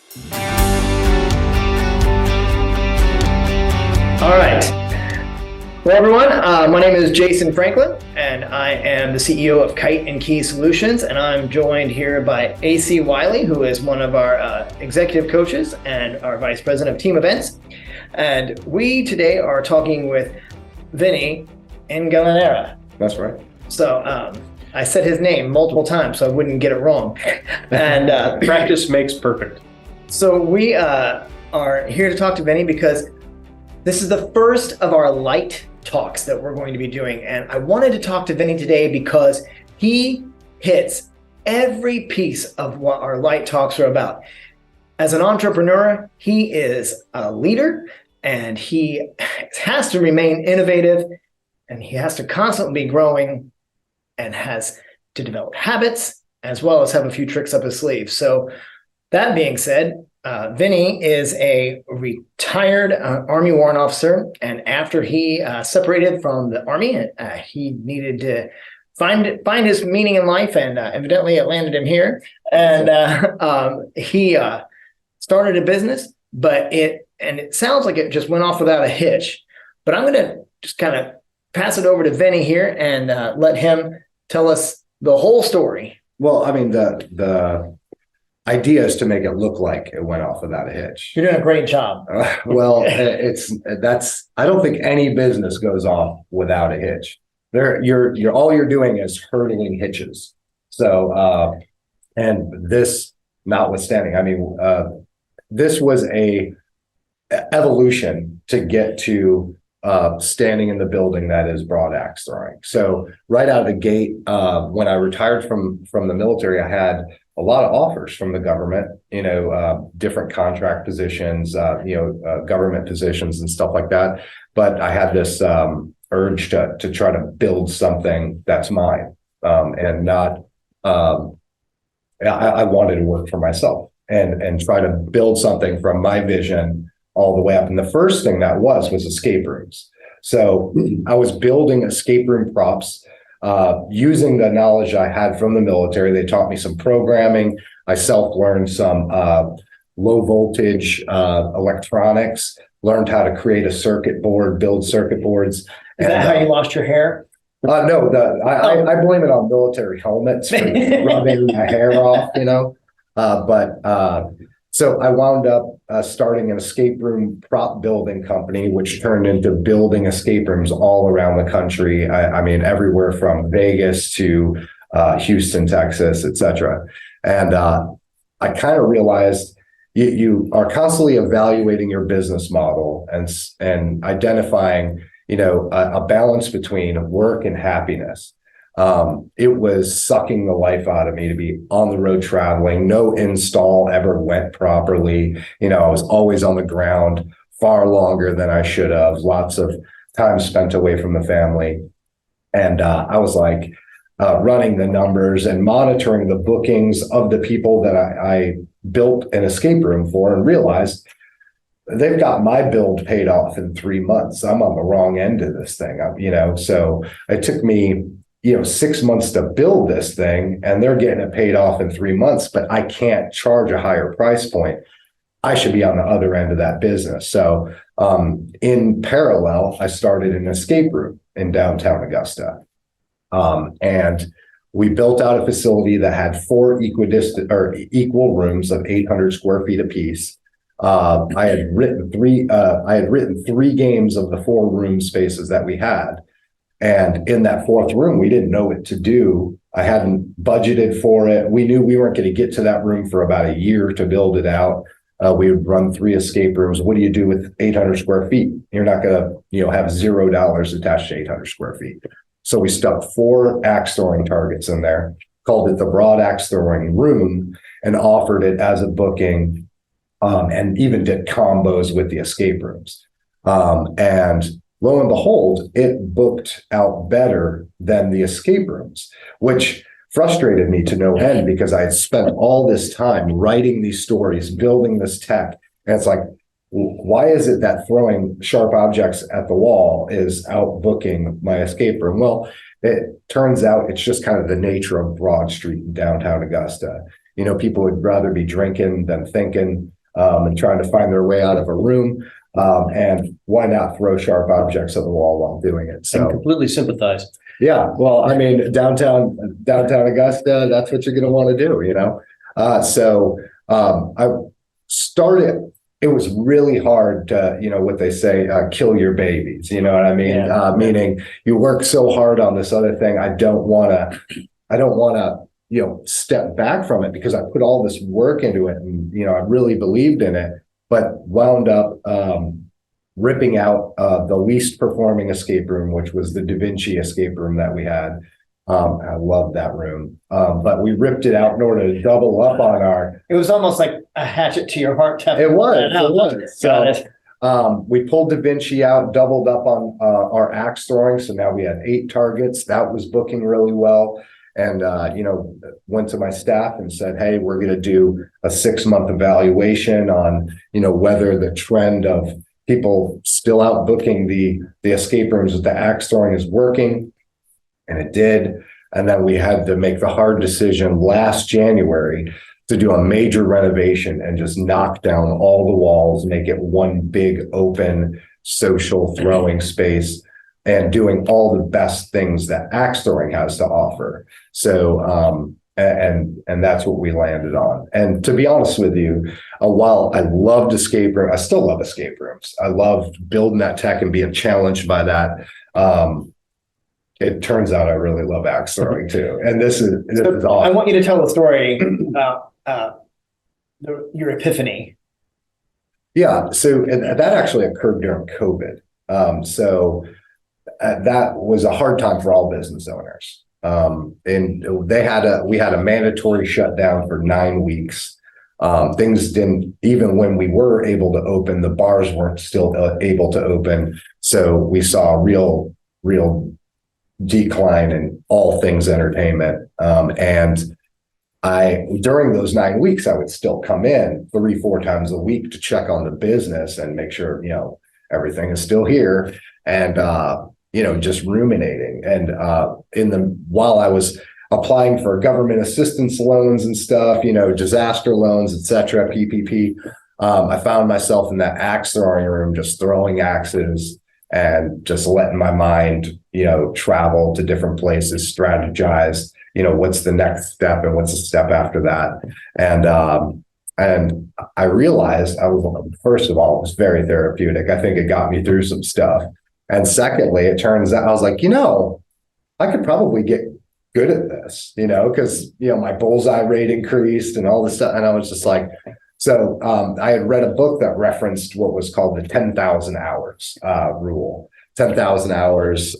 All right. Well, everyone, my name is Jason Franklin, and I am the CEO of Kite and Key Solutions, and I'm joined here by AC Wiley, who is one of our executive coaches and our vice president of team events. And we today are talking with Vinnie Ingallinera. That's right. So I said his name multiple times so I wouldn't get it wrong. And Practice makes perfect. So we are here to talk to Vinnie because this is the first of our light talks that we're going to be doing. And I wanted to talk to Vinnie today because he hits every piece of what our light talks are about. As an entrepreneur, he is a leader and he has to remain innovative and he has to constantly be growing and has to develop habits as well as have a few tricks up his sleeve. So that being said, Vinnie is a retired Army warrant officer, and after he separated from the Army, he needed to find his meaning in life, and evidently it landed him here. And he started a business, but it sounds like it just went off without a hitch. But I'm going to just kind of pass it over to Vinnie here and let him tell us the whole story. Well, I mean, the idea is to make it look like it went off without a hitch. You're doing a great job. I don't think any business goes off without a hitch. You're all you're doing is hurdling hitches. So, and this notwithstanding, I mean, this was a evolution to get to standing in the building that is broad axe throwing. So right out of the gate, when I retired from the military, I had a lot of offers from the government, different contract positions, government positions and stuff like that. But I had this urge to try to build something that's mine, and not. I wanted to work for myself and try to build something from my vision all the way up. And the first thing that was escape rooms. So I was building escape room props. Using the knowledge I had from the military. They taught me some programming. I self-learned some low voltage electronics, learned how to create a circuit board, build circuit boards. Is that how you lost your hair? No, I blame it on military helmets for rubbing my hair off, So I wound up starting an escape room prop building company, which turned into building escape rooms all around the country. I mean, everywhere from Vegas to Houston, Texas, et cetera. And I kind of realized you are constantly evaluating your business model and identifying, a balance between work and happiness. It was sucking the life out of me to be on the road traveling. No install ever went properly. I was always on the ground far longer than I should have. Lots of time spent away from the family. And I was like running the numbers and monitoring the bookings of the people that I built an escape room for and realized they've got my build paid off in 3 months. I'm on the wrong end of this thing, so it took me 6 months to build this thing and they're getting it paid off in 3 months, but I can't charge a higher price point. I should be on the other end of that business. So in parallel, I started an escape room in downtown Augusta. And we built out a facility that had 4 equal rooms of 800 square feet apiece. I had written 3 games of the 4 room spaces that we had. And in that 4th room, we didn't know what to do. I hadn't budgeted for it. We knew we weren't going to get to that room for about a year to build it out. We would run 3 escape rooms. What do you do with 800 square feet? You're not going to, have $0 attached to 800 square feet. So we stuck 4 axe throwing targets in there, called it the broad axe throwing room, and offered it as a booking, and even did combos with the escape rooms. And lo and behold, it booked out better than the escape rooms, which frustrated me to no end because I had spent all this time writing these stories, building this tech. And it's like, why is it that throwing sharp objects at the wall is outbooking my escape room? Well, it turns out it's just kind of the nature of Broad Street in downtown Augusta. People would rather be drinking than thinking. and trying to find their way out of a room. And why not throw sharp objects at the wall while doing it? So I completely sympathize. yeah, well, I mean, downtown Augusta, that's what you're going to want to do, you know? I started, it was really hard to, you know, what they say, kill your babies, you know what I mean? Yeah. Meaning you work so hard on this other thing. I don't want to, you know, step back from it because I put all this work into it and, you know, I really believed in it, but wound up, ripping out the least performing escape room, which was the Da Vinci escape room that we had. I loved that room, but we ripped it out in order to double up on our. It was almost like a hatchet to your heart. It was. So we pulled Da Vinci out, doubled up on our axe throwing. So now we had 8 targets. That was booking really well. And, you know, went to my staff and said, hey, we're going to do a 6-month evaluation on, you know, whether the trend of people still out booking the escape rooms with the axe throwing is working. And it did. And then we had to make the hard decision last January to do a major renovation and just knock down all the walls, make it one big open social throwing space and doing all the best things that axe throwing has to offer. So, and that's what we landed on. And to be honest with you, while I loved escape room, I still love escape rooms. I love building that tech and being challenged by that. It turns out I really love axe throwing too. And this is awesome. I want you to tell the story about your epiphany. Yeah. So that actually occurred during COVID. That was a hard time for all business owners. And we had a mandatory shutdown for 9 weeks. Things didn't, even when we were able to open, the bars weren't still able to open. So we saw a real decline in all things entertainment. And during those 9 weeks, I would still come in 3-4 times a week to check on the business and make sure, you know, everything is still here. And, you know, just ruminating. And while I was applying for government assistance loans and stuff, you know, disaster loans, et cetera, PPP, I found myself in that axe throwing room, just throwing axes and just letting my mind, you know, travel to different places, strategize, you know, what's the next step and what's the step after that. And I realized first of all, it was very therapeutic. I think it got me through some stuff. And secondly, it turns out I was like, you know, I could probably get good at this, you know, because, you know, my bullseye rate increased and all this stuff. And I was just like, so I had read a book that referenced what was called the 10,000 hours rule. 10,000 hours,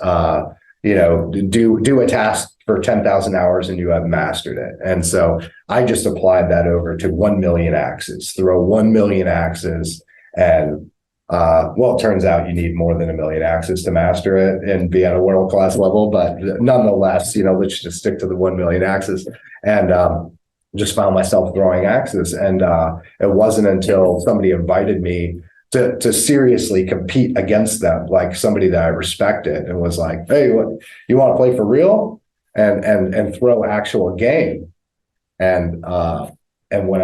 you know, do a task for 10,000 hours and you have mastered it. And so I just applied that over to 1 million axes, throw 1 million axes. And well, it turns out you need more than 1 million axes to master it and be at a world-class level. But nonetheless, you know, let's just stick to the 1 million axes. And just found myself throwing axes. And it wasn't until somebody invited me to seriously compete against them, like somebody that I respected, and was like, hey, what, you want to play for real and throw actual game? And when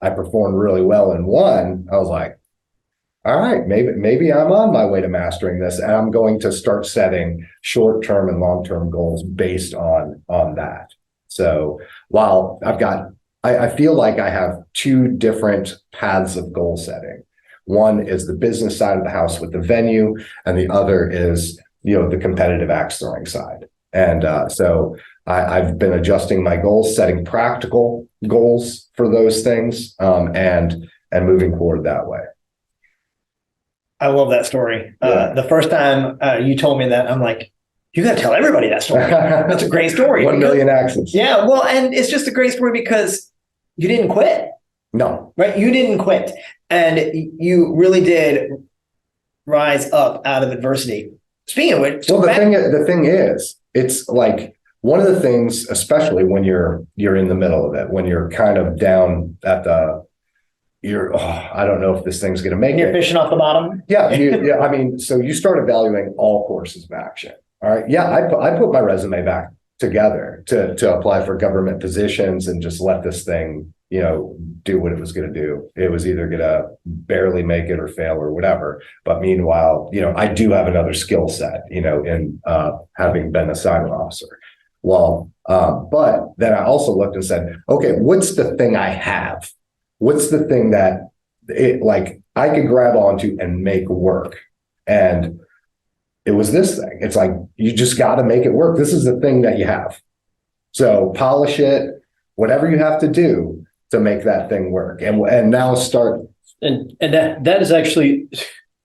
I performed really well and won, I was like, all right, maybe I'm on my way to mastering this, and I'm going to start setting short-term and long-term goals based on that. So while I feel like I have 2 different paths of goal setting. One is the business side of the house with the venue, and the other is, you know, the competitive axe throwing side. And so I've been adjusting my goals, setting practical goals for those things, and moving forward that way. I love that story. Yeah. The first time you told me that, I'm like, you got to tell everybody that story. That's a great story. 1 million axes. Yeah, well, and it's just a great story because you didn't quit. No. Right? You didn't quit. And you really did rise up out of adversity. Speaking of which, well, the thing is, it's like one of the things, especially when you're in the middle of it, when you're kind of down at I don't know if this thing's going to make it. You're fishing off the bottom. Yeah. Yeah. I mean, so you start evaluating all courses of action. All right. Yeah. I put my resume back together to apply for government positions and just let this thing do what it was going to do. It was either going to barely make it or fail or whatever. But meanwhile, I do have another skill set, in having been a silent officer. Well, but then I also looked and said, okay, what's the thing I have? What's the thing that I could grab onto and make work? And it was this thing. It's like, you just got to make it work. This is the thing that you have. So polish it, whatever you have to do to make that thing work. And now start. And that is actually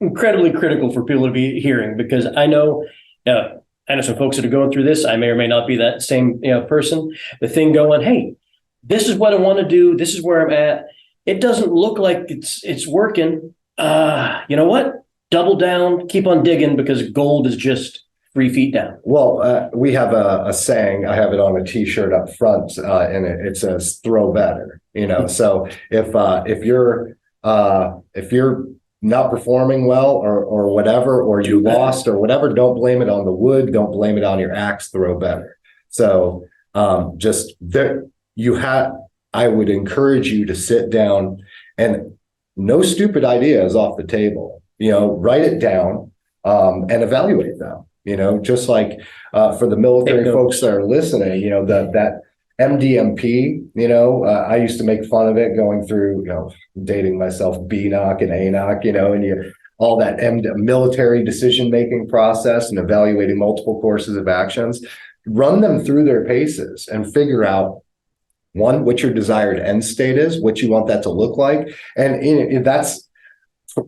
incredibly critical for people to be hearing, because I know some folks that are going through this. I may or may not be that same person. The thing going, hey, this is what I want to do. This is where I'm at. It doesn't look like it's working. You know what? Double down, keep on digging, because gold is just 3 feet down. Well, we have a saying. I have it on a T-shirt up front, and it says "throw better." So if you're not performing well or whatever, or you lost or whatever, don't blame it on the wood. Don't blame it on your axe. Throw better. So just there, I would encourage you to sit down, and no stupid ideas off the table. Write it down and evaluate them. Just like for the military folks that are listening, that MDMP, I used to make fun of it going through, dating myself, BNOC and ANOC, and all that military decision-making process and evaluating multiple courses of actions, run them through their paces and figure out, one, what your desired end state is, what you want that to look like. And it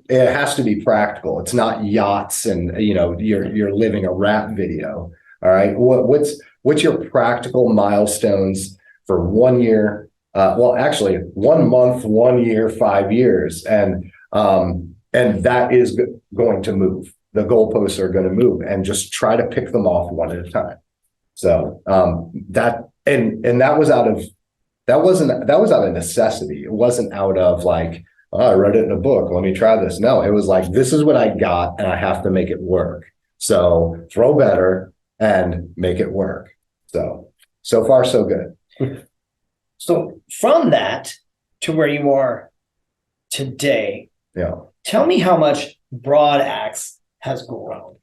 has to be practical. It's not yachts and, you're living a rap video. All right. What's your practical milestones for 1 year? Actually 1 month, 1 year, 5 years. And that is going to move. The goalposts are going to move, and just try to pick them off one at a time. So that was out of necessity. It wasn't out of like, oh, I read it in a book, let me try this. No, it was like, this is what I got and I have to make it work. So throw better and make it work. So far, so good. So from that to where you are today, tell me how much Broad Axe has grown.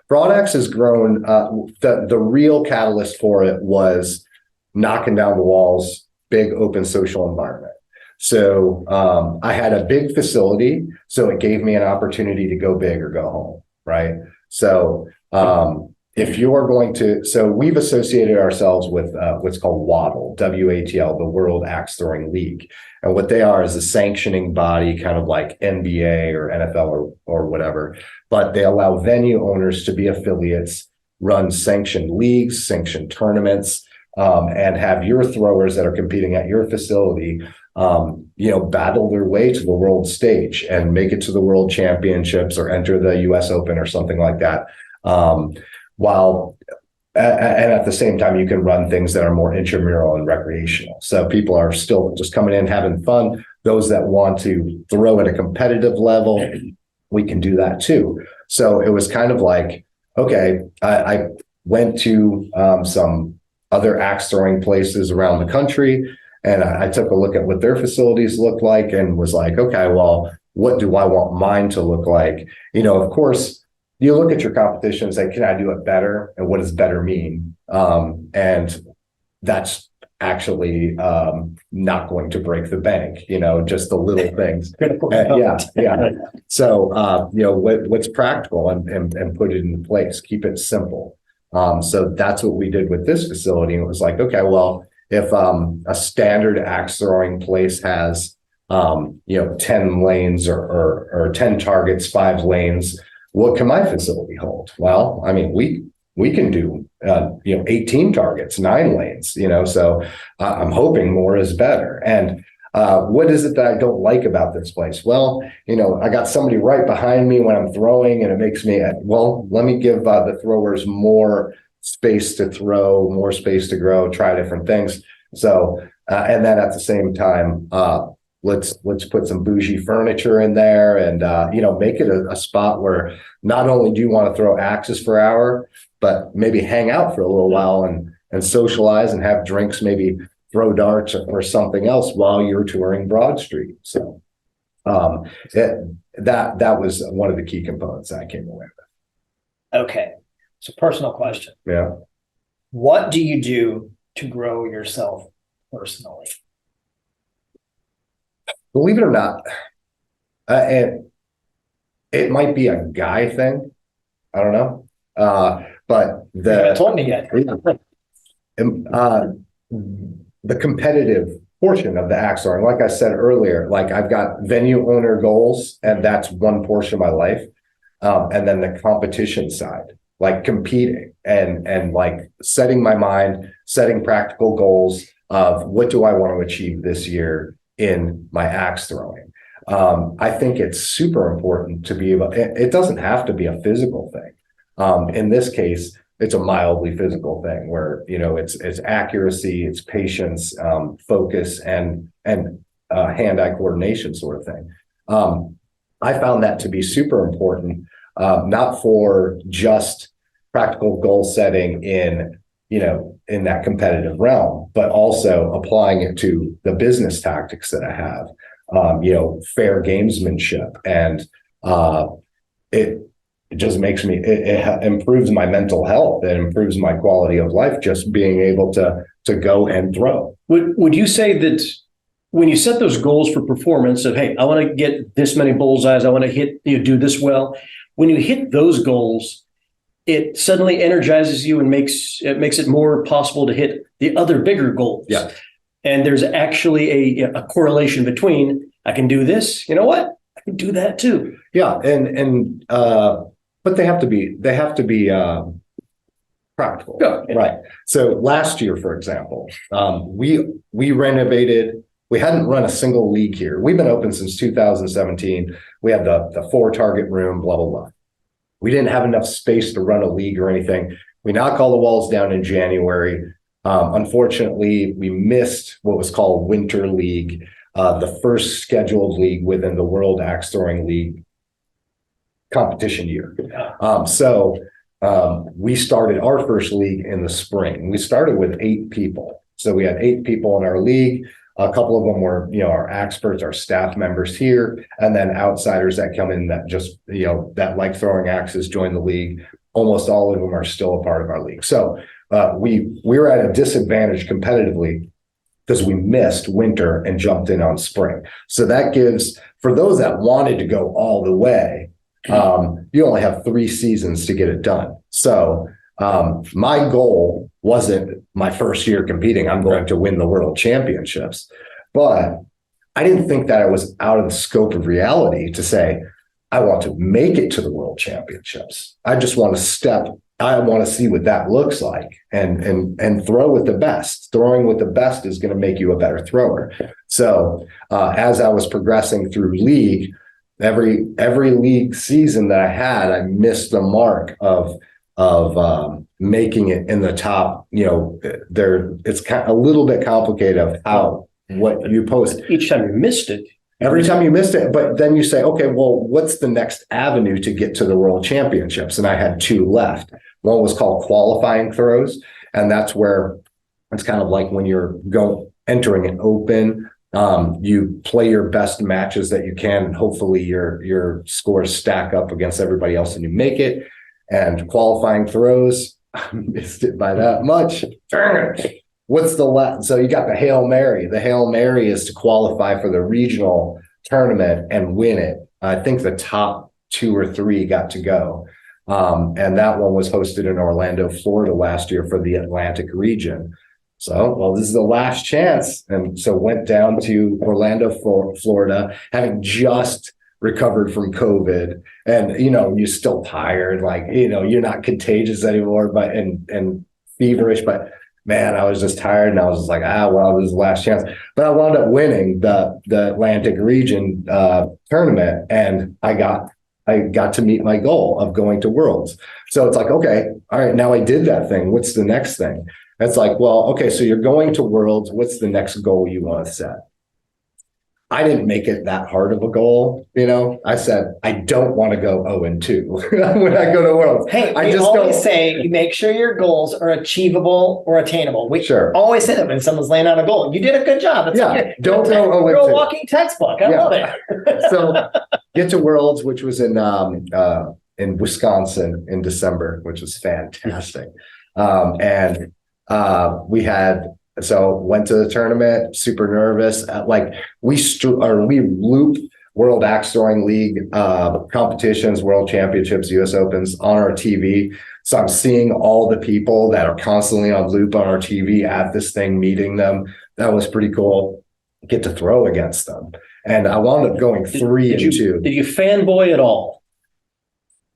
Broad Axe has grown. The real catalyst for it was knocking down the walls, big open social environment. So I had a big facility, so it gave me an opportunity to go big or go home, right? So if you are going to, so we've associated ourselves with what's called WATL, WATL, the World Axe Throwing League. And what they are is a sanctioning body, kind of like NBA or NFL or whatever, but they allow venue owners to be affiliates, run sanctioned leagues, sanctioned tournaments, and have your throwers that are competing at your facility battle their way to the world stage and make it to the world championships or enter the US Open or something like that. And at the same time, you can run things that are more intramural and recreational. So people are still just coming in, having fun. Those that want to throw at a competitive level, we can do that too. So it was kind of like, okay, I went to some other axe throwing places around the country, and I took a look at what their facilities looked like and was like, okay, well, what do I want mine to look like? Of course, you look at your competition and say, can I do it better? And what does better mean? And that's actually not going to break the bank, just the little things. Yeah. So, what's practical and put it into place, keep it simple. So that's what we did with this facility. And it was like, okay, well, if a standard axe throwing place has 10 lanes or 10 targets, 5 lanes, what can my facility hold? Well, I mean, we can do 18 targets, 9 lanes, so I'm hoping more is better. And what is it that I don't like about this place? Well, I got somebody right behind me when I'm throwing, and it makes me, let me give the throwers more space to throw, more space to grow, try different things. So, and then at the same time, let's put some bougie furniture in there and, make it a spot where not only do you want to throw axes for an hour, but maybe hang out for a little while and socialize and have drinks, maybe throw darts or something else while you're touring Broad Street. So that was one of the key components that I came away with. Okay. So personal question. Yeah. What do you do to grow yourself personally? Believe it or not, and it might be a guy thing. I don't know. But You haven't told me yet. The competitive portion of the axe throwing, like I said earlier, like I've got venue owner goals, and that's one portion of my life. And then the competition side, like competing and like setting my mind, setting practical goals of what do I want to achieve this year in my axe throwing. I think it's super important to be able, it doesn't have to be a physical thing. In this case, it's a mildly physical thing where, you know, it's accuracy, it's patience, focus, and hand-eye coordination sort of thing. I found that to be super important, not for just practical goal setting in, you know, in that competitive realm, but also applying it to the business tactics that I have, you know, fair gamesmanship. And it just makes me, it improves my mental health. It improves my quality of life, just being able to go and throw. Would you say that when you set those goals for performance of, hey, I want to get this many bullseyes, I want to hit, you know, do this well, when you hit those goals, it suddenly energizes you and makes it more possible to hit the other bigger goals. Yeah. And there's actually a correlation between, I can do this, you know what? I can do that too. Yeah. But they have to be practical. Yeah. Right. So last year, for example, we renovated. We hadn't run a single league here. We've been open since 2017. We had the 4 target room, blah, blah, blah. We didn't have enough space to run a league or anything. We knocked all the walls down in January. Unfortunately, we missed what was called Winter League, the first scheduled league within the World Axe Throwing League competition year. So we started our first league in the spring. We started with 8 people. So we had 8 people in our league. A couple of them were, you know, our experts, our staff members here, and then outsiders that come in that just, you know, that like throwing axes, join the league. Almost all of them are still a part of our league. So we were at a disadvantage competitively because we missed winter and jumped in on spring. So that gives, for those that wanted to go all the way, you only have 3 seasons to get it done. So my goal wasn't my first year competing, I'm going to win the world championships. But I didn't think that it was out of the scope of reality to say, I want to make it to the world championships. I just want to I want to see what that looks like and throw with the best. Throwing with the best is going to make you a better thrower. So as I was progressing through league, every league season that I had, I missed the mark of making it in the top. You know, it's kind of a little bit complicated of what you post. Each time you missed it. Every time you missed it, but then you say, okay, well, what's the next avenue to get to the world championships? And I had 2 left. One was called qualifying throws. And that's where it's kind of like when you're entering an open, you play your best matches that you can, and hopefully your scores stack up against everybody else and you make it. And qualifying throws, I missed it by that much. Darn it. What's the last? So you got the Hail Mary. The Hail Mary is to qualify for the regional tournament and win it. I think the top 2 or 3 got to go. And that one was hosted in Orlando, Florida last year for the Atlantic region. So, well, this is the last chance. And so went down to Orlando, Florida, having just recovered from COVID. And, you know, you're still tired, like, you know, you're not contagious anymore, but and feverish, but man, I was just tired, and I was just like, well, this is the last chance. But I wound up winning the Atlantic region tournament, and I got to meet my goal of going to Worlds. So it's like, okay, all right, now I did that thing. What's the next thing? It's like, well, okay, so you're going to Worlds. What's the next goal you want to set? I didn't make it that hard of a goal. I said, I don't want to go 0-2 when I go to Worlds. Hey, I we just always don't say you make sure your goals are achievable or attainable. We Sure. always say that when someone's laying out a goal. You did a good job. Don't go 0-2. You're a walking textbook. I love it. So get to Worlds, which was in Wisconsin in December, which was fantastic. And we went to the tournament, super nervous. We loop World Axe Throwing League competitions, World Championships, US Opens on our TV. So I'm seeing all the people that are constantly on loop on our TV at this thing, meeting them. That was pretty cool. Get to throw against them. And I wound up going 3-2. Did you fanboy at all?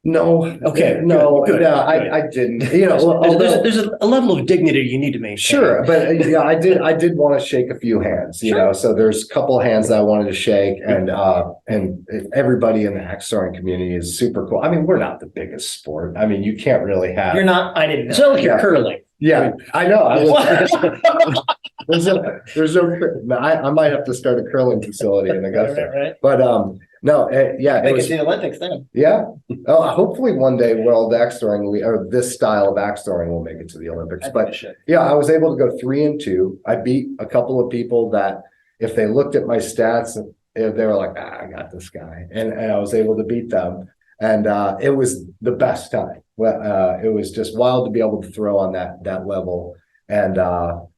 No. Okay. No. Good. I didn't. There's a level of dignity you need to maintain. Sure, but I did want to shake a few hands. So there's a couple of hands that I wanted to shake, and everybody in the axe throwing community is super cool. I mean, we're not the biggest sport. I mean, you can't really have. You're not. I didn't know. It's not like you're curling. Yeah, I know. I might have to start a curling facility in Augusta. Right. But no, yeah, Make it to the Olympics then. Yeah. Oh, hopefully one day World Axe Throwing or this style of axe throwing will make it to the Olympics. But yeah, I was able to go 3-2. I beat a couple of people that if they looked at my stats, they were like, I got this guy, and I was able to beat them, and it was the best time. It was just wild to be able to throw on that level, and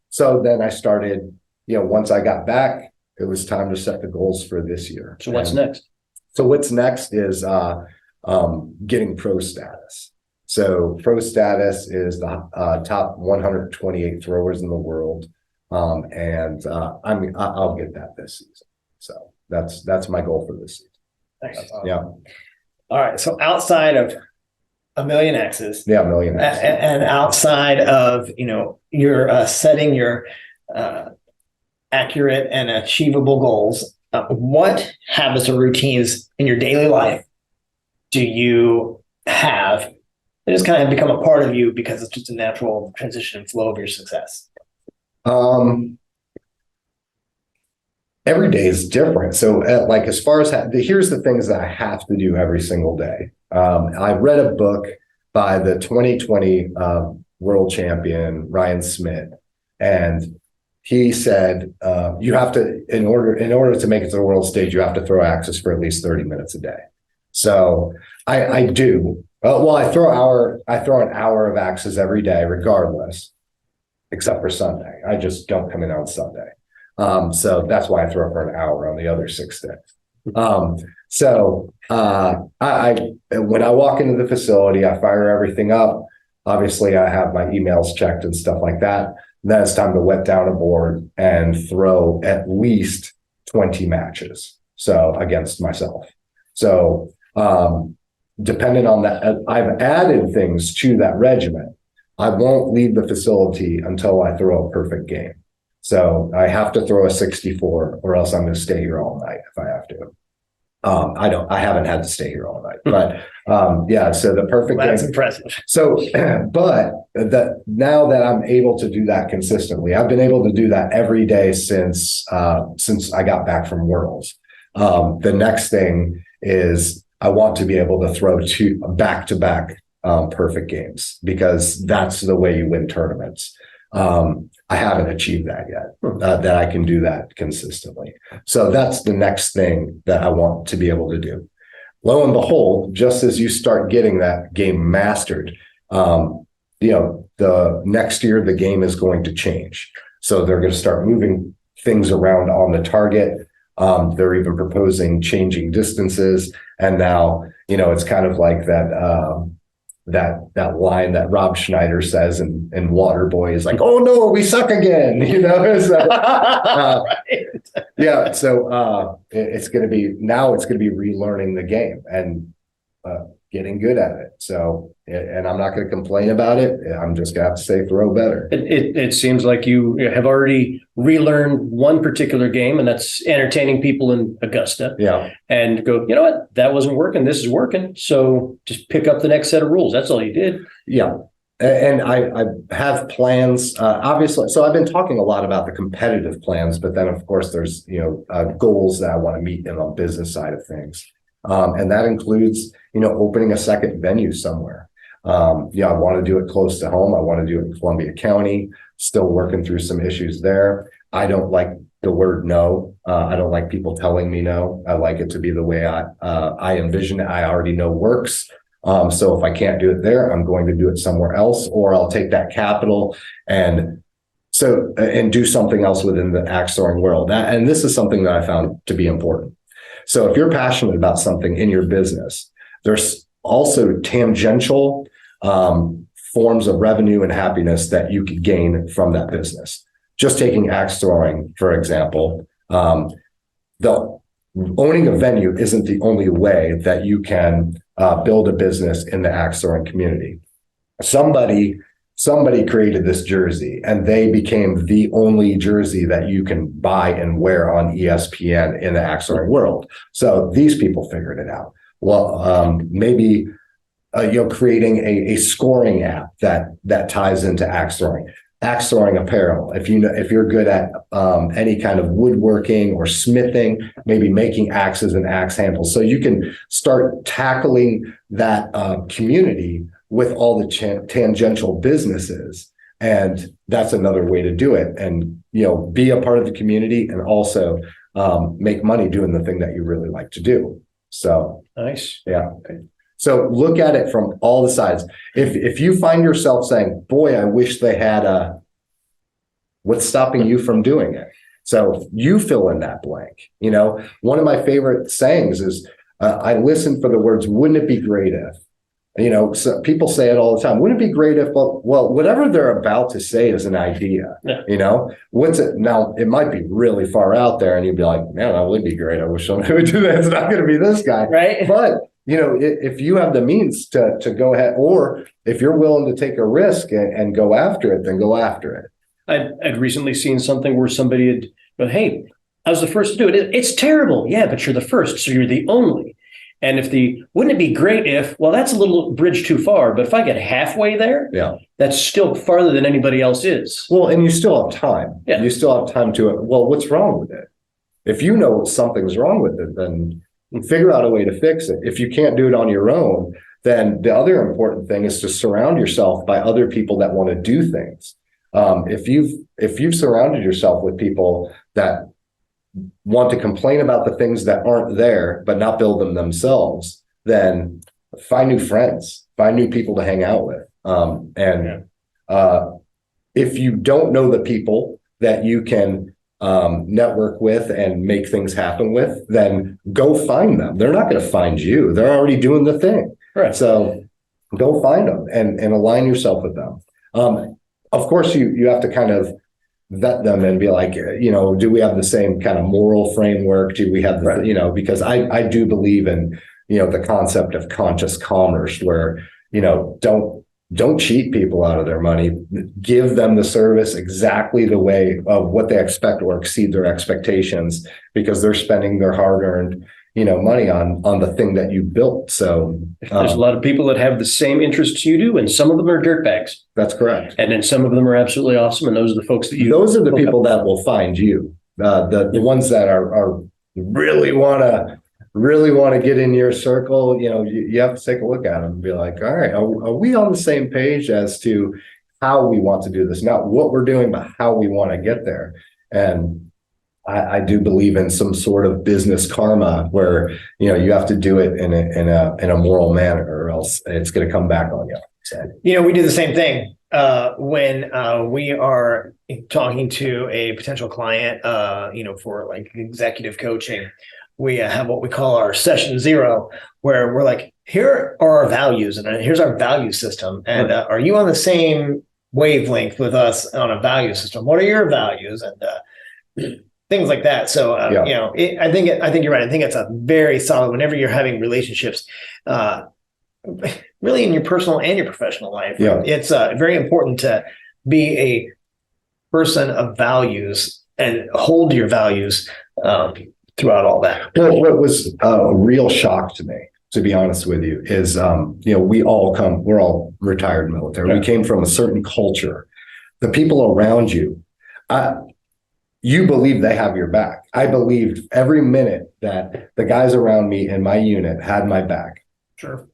so then I started. Once I got back, it was time to set the goals for this year. So what's next? So what's next is getting pro status. So pro status is the top 128 throwers in the world, and I'll get that this season. So that's my goal for this season. Nice. Yeah. All right. So outside of a million X's, a million X's, and outside of you're setting your accurate and achievable goals. What habits or routines in your daily life do you have that just kind of become a part of you because it's just a natural transition and flow of your success? Every day is different. So as far as here's the things that I have to do every single day. I read a book by the 2020 world champion, Ryan Smith, and he said, you have to, in order to make it to the world stage, you have to throw axes for at least 30 minutes a day. So I do. Well, I throw an hour of axes every day, regardless, except for Sunday. I just don't come in on Sunday. So that's why I throw for an hour on the other 6 days. When I walk into the facility, I fire everything up. Obviously, I have my emails checked and stuff like that. Then it's time to wet down a board and throw at least 20 matches. So against myself. So depending on that, I've added things to that regimen. I won't leave the facility until I throw a perfect game. So I have to throw a 64 or else I'm going to stay here all night if I have to. I haven't had to stay here all night, but so the perfect That's game. impressive. So, but now that I'm able to do that consistently, I've been able to do that every day since I got back from Worlds. The next thing is I want to be able to throw 2 back-to-back perfect games because that's the way you win tournaments. I haven't achieved that yet, that I can do that consistently. So that's the next thing that I want to be able to do. Lo and behold, just as you start getting that game mastered, the next year, the game is going to change. So they're going to start moving things around on the target. They're even proposing changing distances. And now, it's kind of like that line that Rob Schneider says in Waterboy is like, oh no, we suck again, So, yeah. So it's going to be relearning the game and getting good at it. So, and I'm not going to complain about it. I'm just going to have to say throw better. It seems like you have already relearned one particular game, and that's entertaining people in Augusta. Yeah. And go, you know what? That wasn't working. This is working. So just pick up the next set of rules. That's all you did. Yeah. And I have plans, obviously. So I've been talking a lot about the competitive plans, but then of course there's, goals that I want to meet in the business side of things. And that includes, opening a second venue somewhere. I want to do it close to home. I want to do it in Columbia County, still working through some issues there. I don't like the word no. I don't like people telling me no. I like it to be the way I envision it. I already know works. So if I can't do it there, I'm going to do it somewhere else, or I'll take that capital and do something else within the axe throwing world. And this is something that I found to be important. So if you're passionate about something in your business, there's also tangential forms of revenue and happiness that you could gain from that business. Just taking axe throwing, for example, owning a venue isn't the only way that you can build a business in the axe throwing community. Somebody created this jersey, and they became the only jersey that you can buy and wear on ESPN in the axe throwing world. So these people figured it out. Well, maybe creating a scoring app that ties into axe throwing apparel. If you're good at any kind of woodworking or smithing, maybe making axes and axe handles, so you can start tackling that community with all the tangential businesses. And that's another way to do it, and be a part of the community, and also make money doing the thing that you really like to do. So nice. Yeah. So look at it from all the sides. If you find yourself saying, boy, I wish they had what's stopping you from doing it? So you fill in that blank. One of my favorite sayings is, I listen for the words, wouldn't it be great if? So people say it all the time. Wouldn't it be great if, well, whatever they're about to say is an idea. Yeah. What's it now? It might be really far out there, and you'd be like, man, that would be great. I wish somebody would do that. It's not going to be this guy. Right. But if you have the means to go ahead, or if you're willing to take a risk and go after it, then go after it. I'd recently seen something where somebody had, but hey, I was the first to do it. It's terrible. Yeah, but you're the first, so you're the only. And wouldn't it be great if, well, that's a little bridge too far, but if I get halfway there, yeah, that's still farther than anybody else is. Well, and you still have time. Yeah. You still have time to, well, what's wrong with it? If you know something's wrong with it, then figure out a way to fix it. If you can't do it on your own, then the other important thing is to surround yourself by other people that want to do things. If you've surrounded yourself with people that want to complain about the things that aren't there, but not build them themselves, then find new friends, find new people to hang out with. If you don't know the people that you can network with and make things happen with, then go find them. They're not going to find you. They're already doing the thing. Right. So go find them and align yourself with them. Of course, you have to kind of vet them and be like, do we have the same kind of moral framework? Do we have the, right. Because I do believe in, the concept of conscious commerce, where, don't cheat people out of their money. Give them the service exactly the way of what they expect, or exceed their expectations, because they're spending their hard-earned, money on the thing that you built. So there's a lot of people that have the same interests you do, and some of them are dirtbags. That's correct. And then some of them are absolutely awesome, and those are the folks that those are the people that will find you. The ones that are really want to get in your circle. You have to take a look at them and be like, all right, are we on the same page as to how we want to do this? Not what we're doing, but how we want to get there. And I do believe in some sort of business karma, where you have to do it in a moral manner, or else it's going to come back on you. So. We do the same thing when we are talking to a potential client. For like executive coaching, we have what we call our session 0, where we're like, here are our values, and here's our value system, and are you on the same wavelength with us on a value system? What are your values? And things like that. So, I think you're right. I think it's a very solid, whenever you're having relationships, really in your personal and your professional life. Yeah. It's very important to be a person of values and hold your values throughout all that. Well, what was a real shock to me. to be honest with you, is, we're all retired military. Yeah. We came from a certain culture. The people around you, you believe they have your back. I believed every minute that the guys around me in my unit had my back. Sure.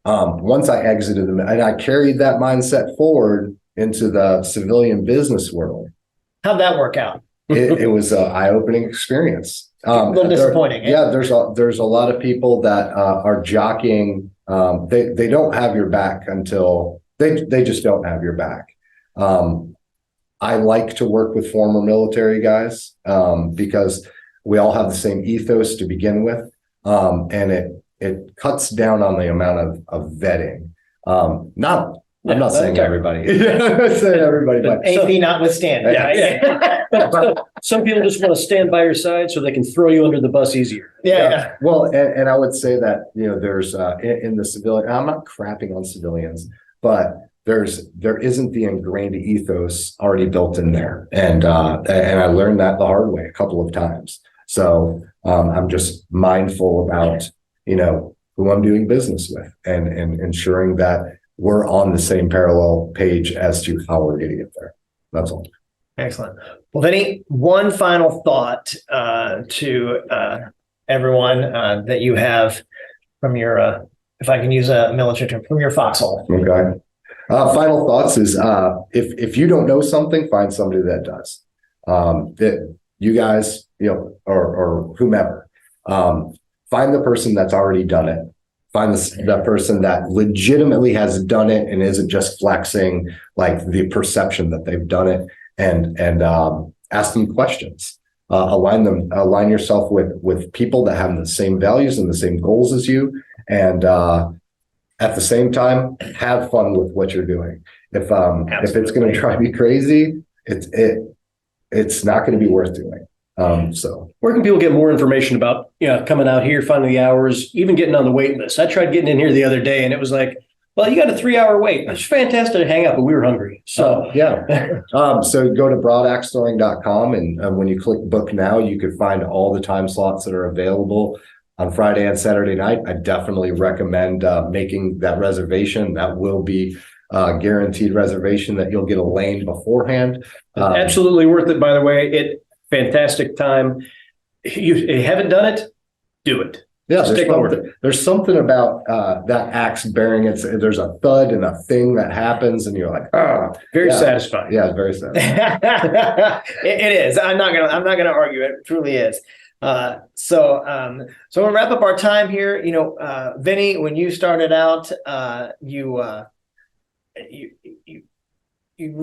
Once I exited them, and I carried that mindset forward into the civilian business world. How'd that work out? It was an eye-opening experience. A little disappointing. There's a lot of people that are jockeying. They don't have your back until they just don't have your back. I like to work with former military guys because we all have the same ethos to begin with, and it cuts down on the amount of vetting. I'm not saying everybody. I'm not saying everybody, but AP notwithstanding. Some people just want to stand by your side so they can throw you under the bus easier. Yeah. Well, and I would say that, there's in the civilian, I'm not crapping on civilians, but there isn't the ingrained ethos already built in there. And I learned that the hard way a couple of times. So I'm just mindful about, who I'm doing business with and ensuring that we're on the same parallel page as to how we're going to get there. That's all. Excellent. Well, Vinnie, one final thought to everyone that you have from your, if I can use a military term, from your foxhole. Okay. Final thoughts is if you don't know something, find somebody that does. That you guys, or whomever, find the person that's already done it. Find the person that legitimately has done it and isn't just flexing like the perception that they've done it, and ask them questions. Align yourself with people that have the same values and the same goals as you, and at the same time, have fun with what you're doing. If it's going to drive you crazy, it's not going to be worth doing. So where can people get more information about, coming out here, finding the hours, even getting on the wait list? I tried getting in here the other day and it was like, well, you got a 3-hour wait. It's fantastic to hang out, but we were hungry. So so go to broadaxethrowing.com and when you click book now, you can find all the time slots that are available on Friday and Saturday night. I definitely recommend making that reservation. That will be guaranteed reservation that you'll get a lane beforehand. Absolutely worth it, by the way. Fantastic time. You haven't done it, do it. Yeah, there's something about that axe bearing. There's a thud and a thing that happens, and you're like, very satisfying. Yeah, very satisfying. It is. I'm not gonna argue it. It truly is. So we'll wrap up our time here. Vinnie, when you started out, you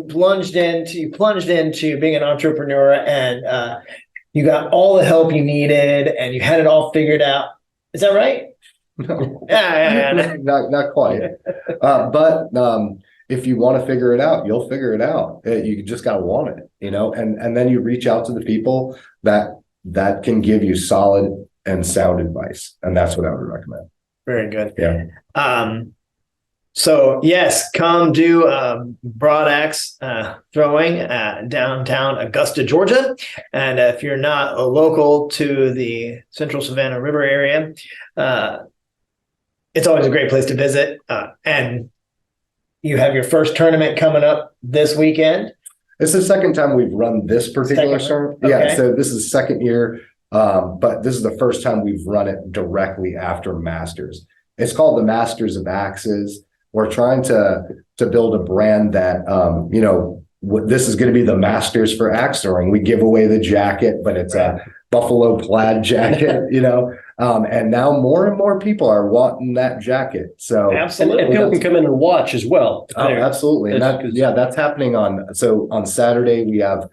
plunged into being an entrepreneur, and you got all the help you needed, and you had it all figured out. Is that right? No, Yeah. not quite. But if you want to figure it out, you'll figure it out. You just got to want it, and then you reach out to the people that can give you solid and sound advice. And that's what I would recommend. Very good. Yeah. So yes, come do broad axe throwing downtown Augusta, Georgia. And if you're not local to the Central Savannah River area, it's always a great place to visit. And you have your first tournament coming up this weekend. It's the second time we've run this particular tournament. Okay. Yeah, so this is the second year, but this is the first time we've run it directly after Masters. It's called the Masters of Axes. We're trying to build a brand that, this is going to be the Masters for axe throwing. We give away the jacket, but it's a buffalo plaid jacket, and now more and more people are wanting that jacket. So absolutely, and people can come in and watch as well. Absolutely, and that's happening on Saturday. We have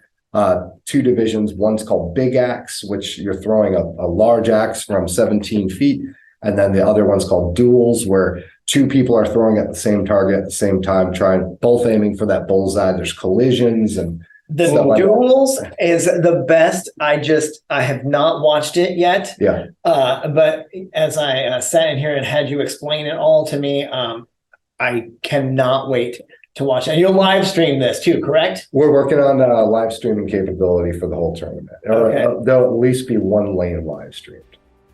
2 divisions. One's called Big Axe, which you're throwing a large axe from 17 feet. And then the other one's called Duels, where 2 people are throwing at the same target at the same time, both aiming for that bullseye. There's collisions and the Duels is the best. I have not watched it yet. Yeah. But as I sat in here and had you explain it all to me, I cannot wait to watch it. And you'll live stream this too, correct? We're working on live streaming capability for the whole tournament. Okay. There'll at least be 1 lane live streamed.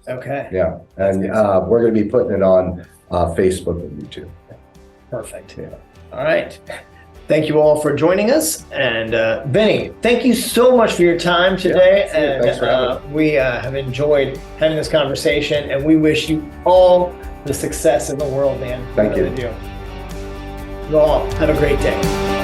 Okay. Yeah, and we're going to be putting it on Facebook and YouTube. Perfect. Yeah. All right. Thank you all for joining us. And Vinnie, thank you so much for your time today. Yeah, and thanks for having we have enjoyed having this conversation, and we wish you all the success in the world, man. Thank We you. really do. You all have a great day.